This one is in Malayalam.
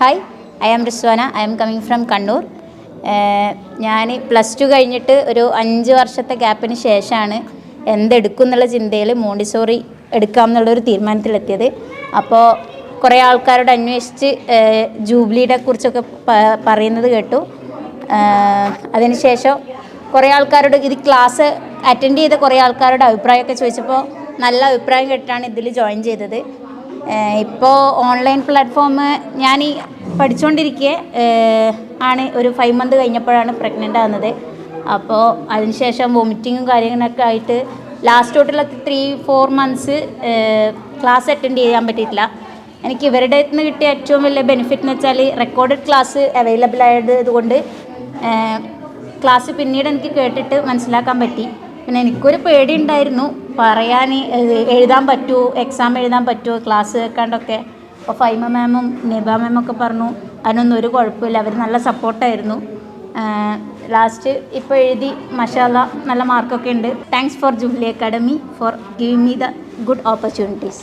Hi, I am Rizwana. I am coming from Kannur. ഞാൻ +2 കഴിഞ്ഞിട്ട് ഒരു 5 വർഷത്തെ ഗ്യാപ്പിന് ശേഷമാണ് എന്തെടുക്കും എന്നുള്ള ചിന്തയിൽ മോണ്ടിസോറി എടുക്കാം എന്നുള്ളൊരു തീരുമാനത്തിലെത്തിയത്. അപ്പോൾ കുറേ ആൾക്കാരോട് അന്വേഷിച്ച് ജൂബിലിയുടെ കുറിച്ചൊക്കെ പറയുന്നത് കേട്ടു. അതിനുശേഷം കുറേ ആൾക്കാരോട് ഇത് ക്ലാസ് അറ്റൻഡ് ചെയ്ത കുറേ ആൾക്കാരുടെ അഭിപ്രായമൊക്കെ ചോദിച്ചപ്പോൾ നല്ല അഭിപ്രായം കേട്ടിട്ടാണ് ഇതിൽ ജോയിൻ ചെയ്തത്. ഇപ്പോൾ ഓൺലൈൻ പ്ലാറ്റ്ഫോം ഞാൻ ഈ പഠിച്ചുകൊണ്ടിരിക്കെ ആണ് ഒരു 5 മന്ത് കഴിഞ്ഞപ്പോഴാണ് പ്രഗ്നൻ്റ് ആകുന്നത്. അപ്പോൾ അതിനുശേഷം വൊമിറ്റിങ്ങും കാര്യങ്ങളൊക്കെ ആയിട്ട് ലാസ്റ്റ് തൊട്ടുള്ള 3-4 മന്ത്സ് ക്ലാസ് അറ്റൻഡ് ചെയ്യാൻ പറ്റിയിട്ടില്ല. എനിക്ക് ഇവരുടെ നിന്ന് കിട്ടിയ ഏറ്റവും വലിയ ബെനിഫിറ്റ് എന്ന് വെച്ചാൽ റെക്കോർഡഡ് ക്ലാസ് അവൈലബിൾ ആയതുകൊണ്ട് ക്ലാസ് പിന്നീട് എനിക്ക് കേട്ടിട്ട് മനസ്സിലാക്കാൻ പറ്റി. പിന്നെ എനിക്കൊരു പേടി ഉണ്ടായിരുന്നു, പറയാൻ എഴുതാൻ പറ്റുമോ, എക്സാം എഴുതാൻ പറ്റുമോ ക്ലാസ് കേൾക്കാണ്ടൊക്കെ. അപ്പോൾ ഫൈമ മാമും നിബ മാമൊക്കെ പറഞ്ഞു അതിനൊന്നും ഒരു കുഴപ്പമില്ല, അവർ നല്ല സപ്പോർട്ടായിരുന്നു. ലാസ്റ്റ് ഇപ്പോൾ എഴുതി മാഷാ അല്ലാഹ് നല്ല മാർക്കൊക്കെ ഉണ്ട്. Thanks for jubilee academy four giving me the good opportunities.